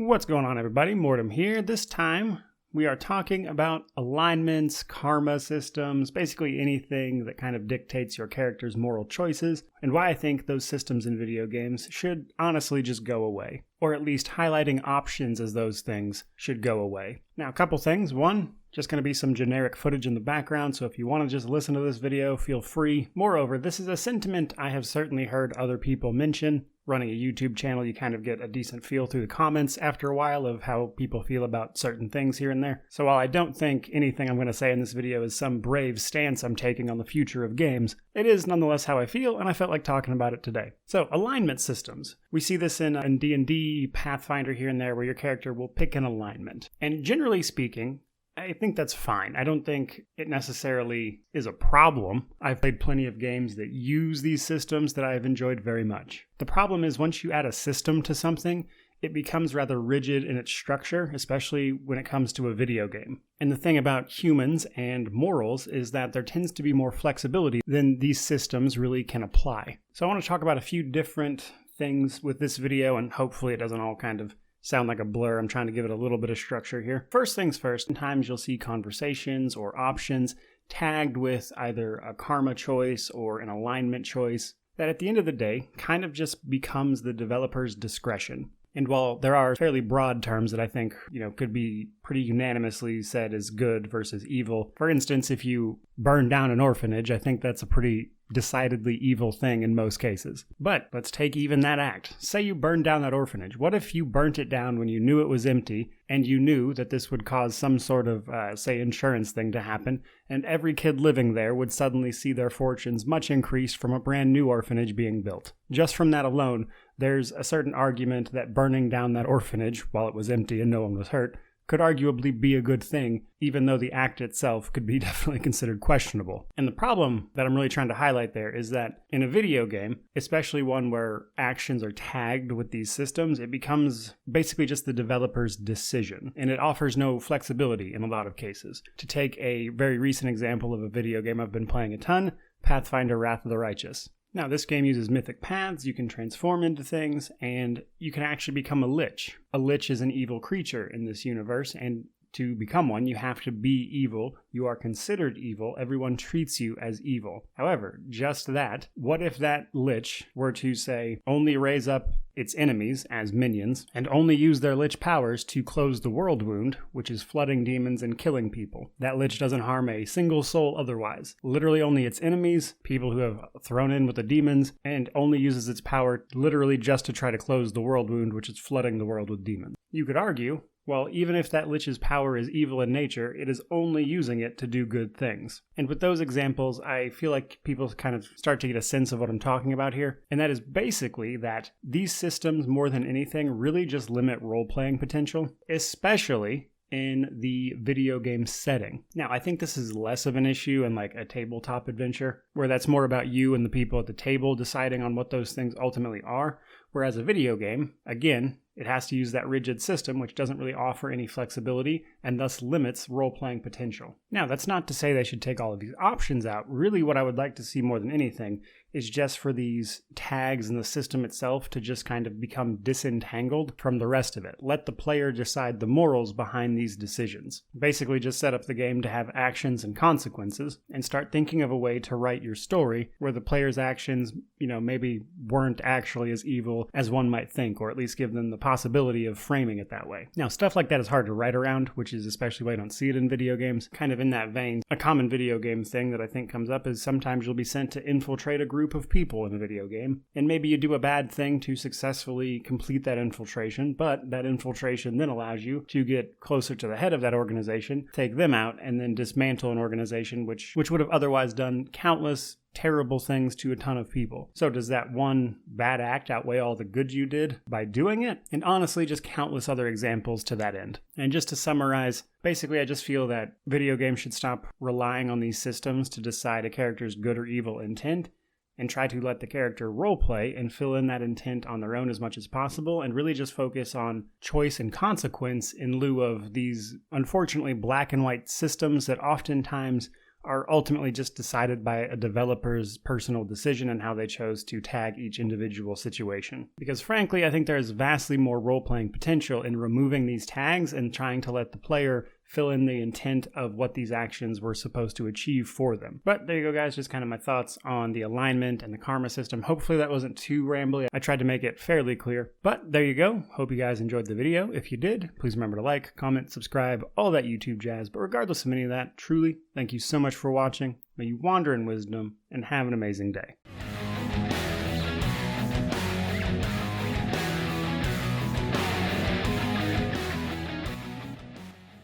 What's going on, everybody? Mortem here. This time we are talking about alignments, karma systems, basically anything that kind of dictates your character's moral choices, and why I think those systems in video games should honestly just go away, or at least highlighting options as those things should go away. Now, a couple things. One, just going to be some generic footage in the background, so if you want to just listen to this video, feel free. Moreover, this is a sentiment I have certainly heard other people mention. Running a YouTube channel, you kind of get a decent feel through the comments after a while of how people feel about certain things here and there. So while I don't think anything I'm going to say in this video is some brave stance I'm taking on the future of games, it is nonetheless how I feel, and I felt like talking about it today. So, alignment systems. We see this in D&D, Pathfinder here and there, where your character will pick an alignment. And generally speaking, I think that's fine. I don't think it necessarily is a problem. I've played plenty of games that use these systems that I've enjoyed very much. The problem is once you add a system to something, it becomes rather rigid in its structure, especially when it comes to a video game. And the thing about humans and morals is that there tends to be more flexibility than these systems really can apply. So I want to talk about a few different things with this video, and hopefully it doesn't all kind of sound like a blur. I'm trying to give it a little bit of structure here. First things first, sometimes you'll see conversations or options tagged with either a karma choice or an alignment choice that at the end of the day kind of just becomes the developer's discretion. And while there are fairly broad terms that I think, could be pretty unanimously said as good versus evil. For instance, if you burn down an orphanage, I think that's a pretty decidedly evil thing in most cases. But let's take even that act. Say you burned down that orphanage. What if you burnt it down when you knew it was empty and you knew that this would cause some sort of, insurance thing to happen, and every kid living there would suddenly see their fortunes much increased from a brand new orphanage being built? Just from that alone, there's a certain argument that burning down that orphanage while it was empty and no one was hurt could arguably be a good thing, even though the act itself could be definitely considered questionable. And the problem that I'm really trying to highlight there is that in a video game, especially one where actions are tagged with these systems, it becomes basically just the developer's decision, and it offers no flexibility in a lot of cases. To take a very recent example of a video game I've been playing a ton, Pathfinder Wrath of the Righteous. Now, this game uses mythic paths, you can transform into things, and you can actually become a lich. A lich is an evil creature in this universe, and to become one, you have to be evil. You are considered evil. Everyone treats you as evil. However, just that, what if that lich were to, say, only raise up its enemies as minions, and only use their lich powers to close the world wound, which is flooding demons and killing people? That lich doesn't harm a single soul otherwise. Literally only its enemies, people who have thrown in with the demons, and only uses its power literally just to try to close the world wound, which is flooding the world with demons. You could argue, well, even if that lich's power is evil in nature, it is only using it to do good things. And with those examples, I feel like people kind of start to get a sense of what I'm talking about here. And that is basically that these systems, more than anything, really just limit role-playing potential, especially in the video game setting. Now, I think this is less of an issue in like a tabletop adventure, where that's more about you and the people at the table deciding on what those things ultimately are. Whereas a video game, again, it has to use that rigid system, which doesn't really offer any flexibility and thus limits role-playing potential. Now, that's not to say they should take all of these options out. Really, what I would like to see more than anything is just for these tags in the system itself to just kind of become disentangled from the rest of it. Let the player decide the morals behind these decisions. Basically, just set up the game to have actions and consequences, and start thinking of a way to write your story where the player's actions, maybe weren't actually as evil as one might think, or at least give them the possibility of framing it that way. Now, stuff like that is hard to write around, which is especially why I don't see it in video games. Kind of in that vein, a common video game thing that I think comes up is sometimes you'll be sent to infiltrate a group of people in a video game, and maybe you do a bad thing to successfully complete that infiltration, but that infiltration then allows you to get closer to the head of that organization, take them out, and then dismantle an organization which would have otherwise done countless terrible things to a ton of people. So does that one bad act outweigh all the good you did by doing it? And honestly, just countless other examples to that end. And just to summarize, basically I just feel that video games should stop relying on these systems to decide a character's good or evil intent, and try to let the character roleplay and fill in that intent on their own as much as possible, and really just focus on choice and consequence in lieu of these, unfortunately, black and white systems that oftentimes are ultimately just decided by a developer's personal decision and how they chose to tag each individual situation. Because frankly, I think there's vastly more role-playing potential in removing these tags and trying to let the player fill in the intent of what these actions were supposed to achieve for them. But there you go, guys, just kind of my thoughts on the alignment and the karma system. Hopefully that wasn't too rambly. I tried to make it fairly clear. But there you go. Hope you guys enjoyed the video. If you did, please remember to like, comment, subscribe, all that YouTube jazz. But regardless of any of that, truly, thank you so much for watching. May you wander in wisdom and have an amazing day.